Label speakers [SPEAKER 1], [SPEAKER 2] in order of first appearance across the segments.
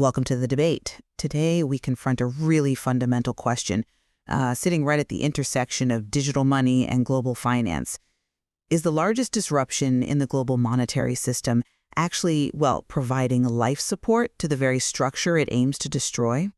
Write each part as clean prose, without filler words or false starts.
[SPEAKER 1] Welcome to the debate. Today, we confront a really fundamental question, sitting right at the intersection of digital money and global finance. Is the largest disruption in the global monetary system actually, providing life support to the very structure it aims to destroy?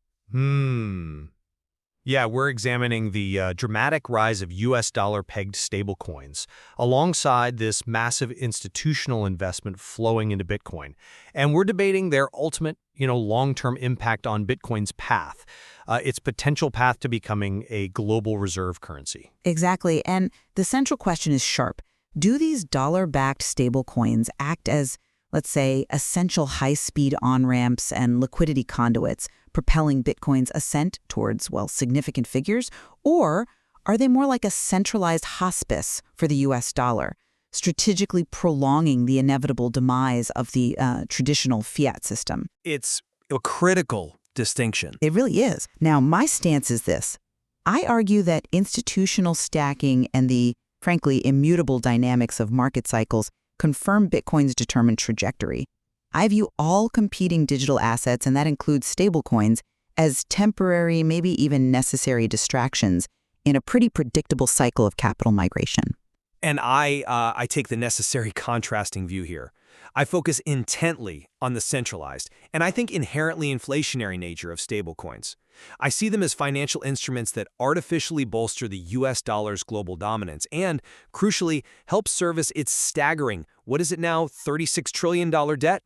[SPEAKER 2] Yeah, we're examining the dramatic rise of U.S. dollar-pegged stablecoins, alongside this massive institutional investment flowing into Bitcoin. And we're debating their ultimate, long-term impact on Bitcoin's path, its potential path to becoming a global reserve currency.
[SPEAKER 1] Exactly. And the central question is sharp. Do these dollar-backed stablecoins act as, let's say, essential high-speed on-ramps and liquidity conduits, propelling Bitcoin's ascent towards, significant figures? Or are they more like a centralized hospice for the U.S. dollar, strategically prolonging the inevitable demise of the traditional fiat system?
[SPEAKER 3] It's a critical distinction.
[SPEAKER 1] It really is. Now, my stance is this. I argue that institutional stacking and the, frankly, immutable dynamics of market cycles confirm Bitcoin's determined trajectory. I view all competing digital assets, and that includes stablecoins, as temporary, maybe even necessary distractions in a pretty predictable cycle of capital migration.
[SPEAKER 3] And I take the necessary contrasting view here. I focus intently on the centralized, and I think inherently inflationary nature of stablecoins. I see them as financial instruments that artificially bolster the U.S. dollar's global dominance and, crucially, help service its staggering, what is it now, $36 trillion debt?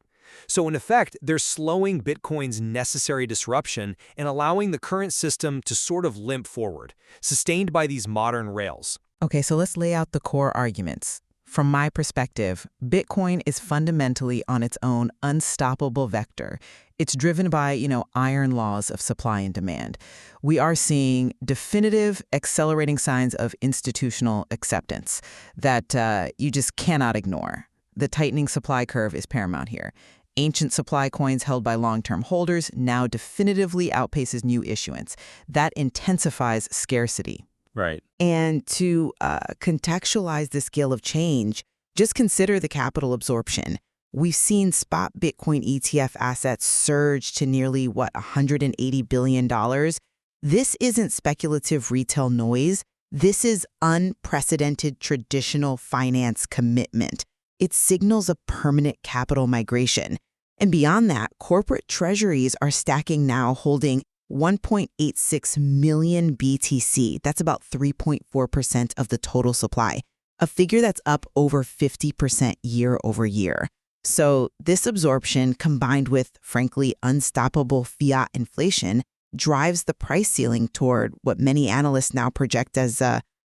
[SPEAKER 3] So in effect, they're slowing Bitcoin's necessary disruption and allowing the current system to sort of limp forward, sustained by these modern rails.
[SPEAKER 4] Okay, so let's lay out the core arguments. From my perspective, Bitcoin is fundamentally on its own unstoppable vector. It's driven by, iron laws of supply and demand. We are seeing definitive, accelerating signs of institutional acceptance that you just cannot ignore. The tightening supply curve is paramount here. Ancient supply coins held by long-term holders now definitively outpaces new issuance. That intensifies scarcity.
[SPEAKER 3] Right.
[SPEAKER 1] And to contextualize the scale of change, just consider the capital absorption. We've seen spot Bitcoin ETF assets surge to nearly, $180 billion. This isn't speculative retail noise. This is unprecedented traditional finance commitment. It signals a permanent capital migration. And beyond that, corporate treasuries are stacking now, holding 1.86 million BTC. That's about 3.4% of the total supply, a figure that's up over 50% year over year. So this absorption, combined with, frankly, unstoppable fiat inflation, drives the price ceiling toward what many analysts now project as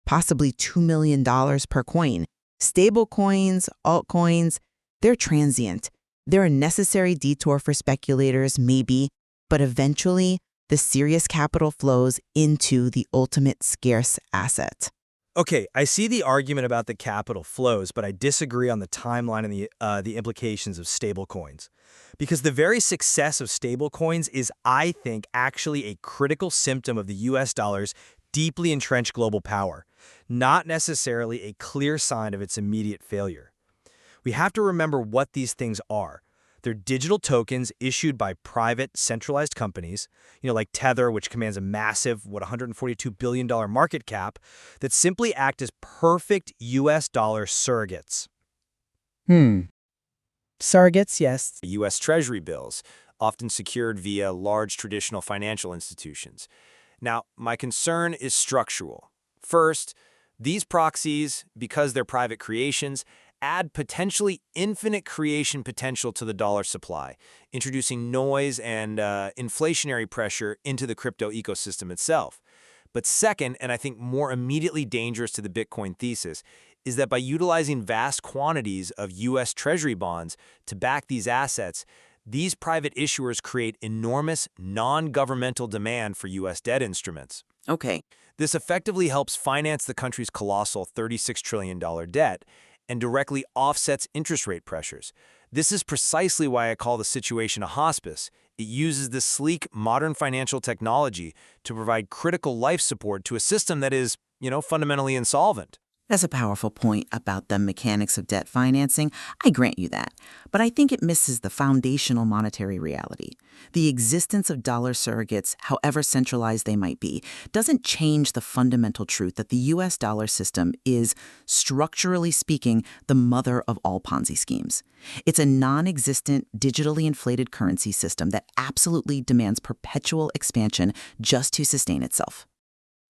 [SPEAKER 1] possibly $2 million per coin. Stable coins, altcoins, they're transient. They're a necessary detour for speculators, maybe, but eventually the serious capital flows into the ultimate scarce asset.
[SPEAKER 3] Okay, I see the argument about the capital flows, but I disagree on the timeline and the implications of stablecoins. Because the very success of stablecoins is, I think, actually a critical symptom of the U.S. dollar's deeply entrenched global power, not necessarily a clear sign of its immediate failure. We have to remember what these things are. They're digital tokens issued by private, centralized companies, like Tether, which commands a massive, $142 billion market cap, that simply act as perfect U.S. dollar surrogates.
[SPEAKER 4] Surrogates, yes.
[SPEAKER 3] U.S. Treasury bills, often secured via large traditional financial institutions. Now, my concern is structural. First, these proxies, because they're private creations, add potentially infinite creation potential to the dollar supply, introducing noise and inflationary pressure into the crypto ecosystem itself. But second, and I think more immediately dangerous to the Bitcoin thesis, is that by utilizing vast quantities of U.S. Treasury bonds to back these assets, these private issuers create enormous non-governmental demand for U.S. debt instruments.
[SPEAKER 1] Okay.
[SPEAKER 3] This effectively helps finance the country's colossal $36 trillion debt and directly offsets interest rate pressures. This is precisely why I call the situation a hospice. It uses this sleek, modern financial technology to provide critical life support to a system that is, fundamentally insolvent.
[SPEAKER 4] That's a powerful point about the mechanics of debt financing. I grant you that. But I think it misses the foundational monetary reality. The existence of dollar surrogates, however centralized they might be, doesn't change the fundamental truth that the U.S. dollar system is, structurally speaking, the mother of all Ponzi schemes. It's a non-existent, digitally inflated currency system that absolutely demands perpetual expansion just to sustain itself.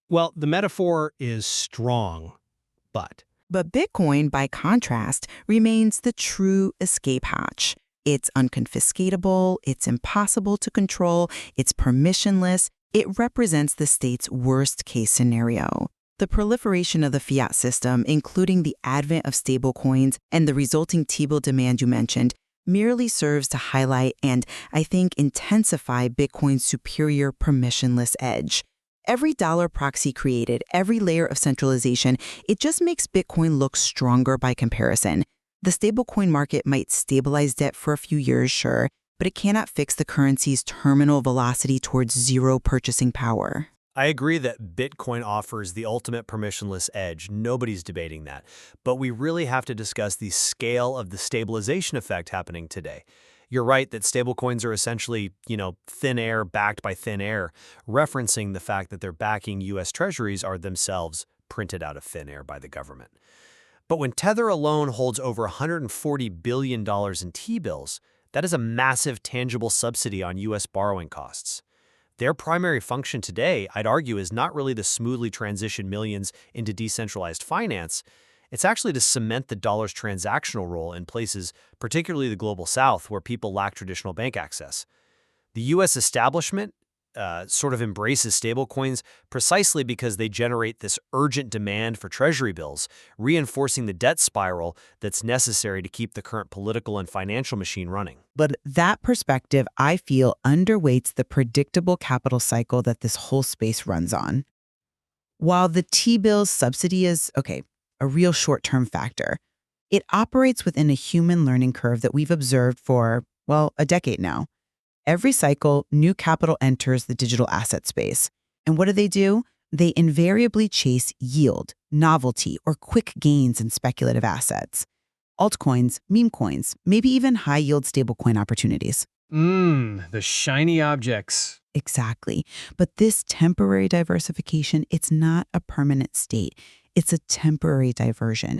[SPEAKER 2] Well, the metaphor is strong.
[SPEAKER 1] But Bitcoin, by contrast, remains the true escape hatch. It's unconfiscatable, it's impossible to control, it's permissionless. It represents the state's worst-case scenario. The proliferation of the fiat system, including the advent of stablecoins and the resulting T-bill demand you mentioned, merely serves to highlight and, I think, intensify Bitcoin's superior permissionless edge. Every dollar proxy created, every layer of centralization, it just makes Bitcoin look stronger by comparison. The stablecoin market might stabilize debt for a few years, sure, but it cannot fix the currency's terminal velocity towards zero purchasing power.
[SPEAKER 3] I agree that Bitcoin offers the ultimate permissionless edge. Nobody's debating that. But we really have to discuss the scale of the stabilization effect happening today. You're right that stablecoins are essentially, thin air backed by thin air, referencing the fact that their backing U.S. treasuries are themselves printed out of thin air by the government. But when Tether alone holds over $140 billion in T-bills, that is a massive tangible subsidy on U.S. borrowing costs. Their primary function today, I'd argue, is not really to smoothly transition millions into decentralized finance. It's actually to cement the dollar's transactional role in places, particularly the Global South, where people lack traditional bank access. The U.S. establishment sort of embraces stablecoins precisely because they generate this urgent demand for treasury bills, reinforcing the debt spiral that's necessary to keep the current political and financial machine running.
[SPEAKER 1] But that perspective, I feel, underweights the predictable capital cycle that this whole space runs on. While the T-bill subsidy is, a real short-term factor, it operates within a human learning curve that we've observed for, a decade now. Every cycle, new capital enters the digital asset space. And what do? They invariably chase yield, novelty, or quick gains in speculative assets. Altcoins, meme coins, maybe even high-yield stablecoin opportunities.
[SPEAKER 2] The shiny objects.
[SPEAKER 1] Exactly. But this temporary diversification, it's not a permanent state. It's a temporary diversion.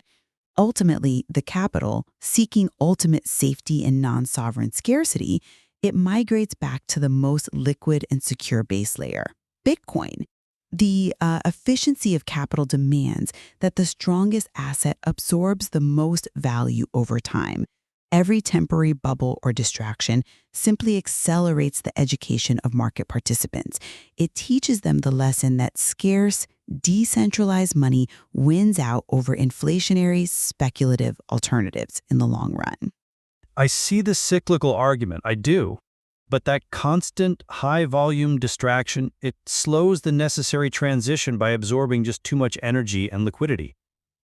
[SPEAKER 1] Ultimately, the capital, seeking ultimate safety and non-sovereign scarcity, it migrates back to the most liquid and secure base layer, Bitcoin. The efficiency of capital demands that the strongest asset absorbs the most value over time. Every temporary bubble or distraction simply accelerates the education of market participants. It teaches them the lesson that scarce, decentralized money wins out over inflationary, speculative alternatives in the long run.
[SPEAKER 5] I see the cyclical argument, I do. But that constant, high-volume distraction, it slows the necessary transition by absorbing just too much energy and liquidity.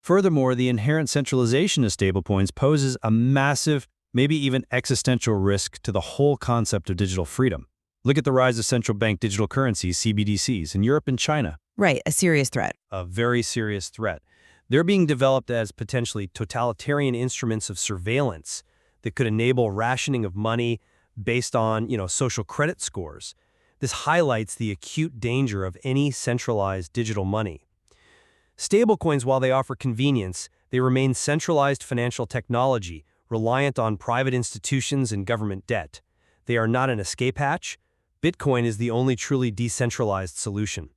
[SPEAKER 5] Furthermore, the inherent centralization of stablecoins poses a massive, maybe even existential risk to the whole concept of digital freedom. Look at the rise of central bank digital currencies, CBDCs, in Europe and China.
[SPEAKER 1] Right, a serious threat.
[SPEAKER 5] A very serious threat. They're being developed as potentially totalitarian instruments of surveillance that could enable rationing of money based on, social credit scores. This highlights the acute danger of any centralized digital money. Stablecoins, while they offer convenience, they remain centralized financial technology reliant on private institutions and government debt. They are not an escape hatch. Bitcoin is the only truly decentralized solution.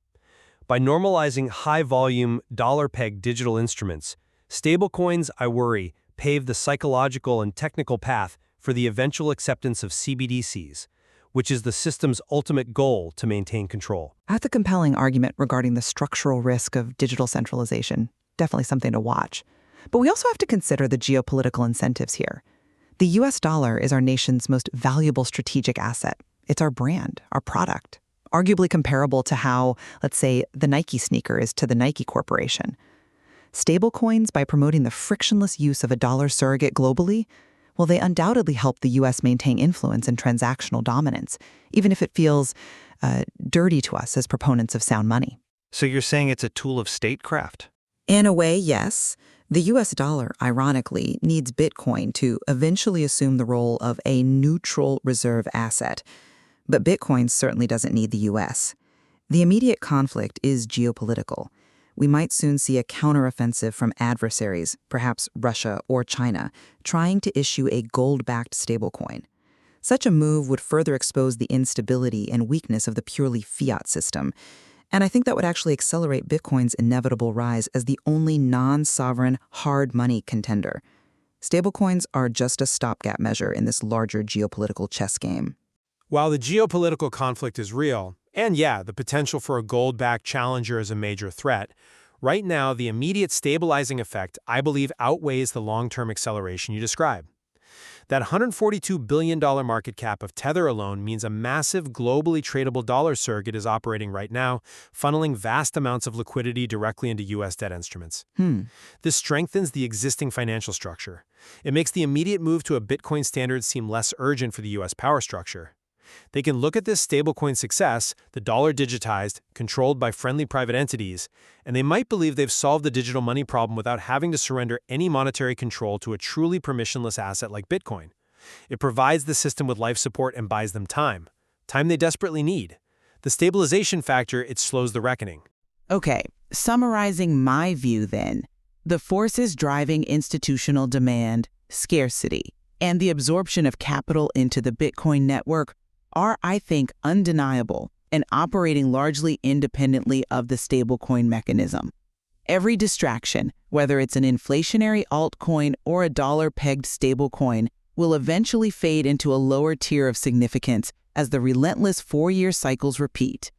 [SPEAKER 5] By normalizing high-volume, dollar-pegged digital instruments, stablecoins, I worry, pave the psychological and technical path for the eventual acceptance of CBDCs, which is the system's ultimate goal to maintain control.
[SPEAKER 6] That's a compelling argument regarding the structural risk of digital centralization. Definitely something to watch. But we also have to consider the geopolitical incentives here. The US dollar is our nation's most valuable strategic asset. It's our brand, our product, arguably comparable to how, let's say, the Nike sneaker is to the Nike Corporation. Stablecoins, by promoting the frictionless use of a dollar surrogate globally, well, they undoubtedly help the U.S. maintain influence and transactional dominance, even if it feels dirty to us as proponents of sound money.
[SPEAKER 3] So you're saying it's a tool of statecraft?
[SPEAKER 6] In a way, yes. The US dollar, ironically, needs Bitcoin to eventually assume the role of a neutral reserve asset. But Bitcoin certainly doesn't need the US. The immediate conflict is geopolitical. We might soon see a counteroffensive from adversaries, perhaps Russia or China, trying to issue a gold-backed stablecoin. Such a move would further expose the instability and weakness of the purely fiat system. And I think that would actually accelerate Bitcoin's inevitable rise as the only non-sovereign hard money contender. Stablecoins are just a stopgap measure in this larger geopolitical chess game.
[SPEAKER 2] While the geopolitical conflict is real, and yeah, the potential for a gold-backed challenger is a major threat, right now the immediate stabilizing effect, I believe, outweighs the long-term acceleration you describe. That $142 billion market cap of Tether alone means a massive globally tradable dollar surrogate is operating right now, funneling vast amounts of liquidity directly into U.S. debt instruments. This strengthens the existing financial structure. It makes the immediate move to a Bitcoin standard seem less urgent for the U.S. power structure. They can look at this stablecoin success, the dollar digitized, controlled by friendly private entities, and they might believe they've solved the digital money problem without having to surrender any monetary control to a truly permissionless asset like Bitcoin. It provides the system with life support and buys them time they desperately need. The stabilization factor, it slows the reckoning.
[SPEAKER 4] Okay, summarizing my view then, the forces driving institutional demand, scarcity, and the absorption of capital into the Bitcoin network are, I think, undeniable and operating largely independently of the stablecoin mechanism. Every distraction, whether it's an inflationary altcoin or a dollar-pegged stablecoin, will eventually fade into a lower tier of significance as the relentless 4-year cycles repeat.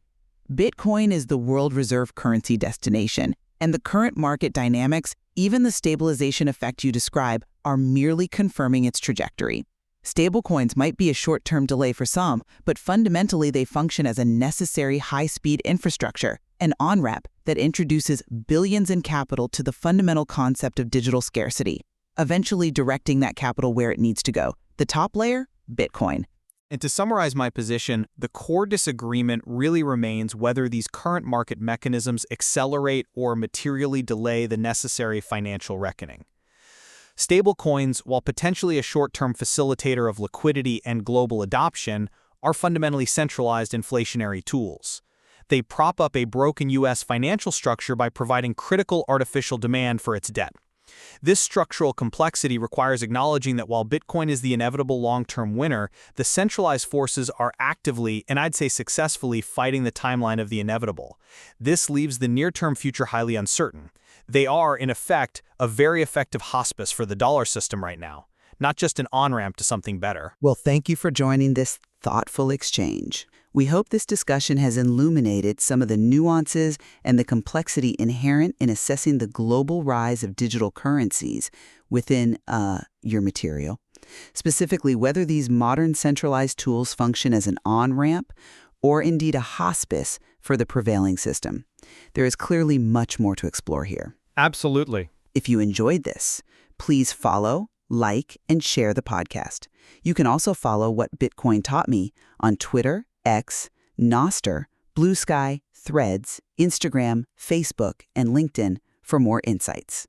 [SPEAKER 4] Bitcoin is the world reserve currency destination, and the current market dynamics, even the stabilization effect you describe, are merely confirming its trajectory. Stablecoins might be a short-term delay for some, but fundamentally they function as a necessary high-speed infrastructure, an on-ramp that introduces billions in capital to the fundamental concept of digital scarcity, eventually directing that capital where it needs to go. The top layer? Bitcoin.
[SPEAKER 7] And to summarize my position, the core disagreement really remains whether these current market mechanisms accelerate or materially delay the necessary financial reckoning. Stablecoins, while potentially a short-term facilitator of liquidity and global adoption, are fundamentally centralized inflationary tools. They prop up a broken U.S. financial structure by providing critical artificial demand for its debt. This structural complexity requires acknowledging that while Bitcoin is the inevitable long-term winner, the centralized forces are actively, and I'd say successfully, fighting the timeline of the inevitable. This leaves the near-term future highly uncertain. They are, in effect, a very effective hospice for the dollar system right now, not just an on-ramp to something better.
[SPEAKER 1] Well, thank you for joining this thoughtful exchange. We hope this discussion has illuminated some of the nuances and the complexity inherent in assessing the global rise of digital currencies within your material. Specifically, whether these modern centralized tools function as an on-ramp or indeed a hospice for the prevailing system. There is clearly much more to explore here.
[SPEAKER 2] Absolutely.
[SPEAKER 1] If you enjoyed this, please follow, like, and share the podcast. You can also follow What Bitcoin Taught Me on Twitter, X, Nostr, Blue Sky, Threads, Instagram, Facebook, and LinkedIn for more insights.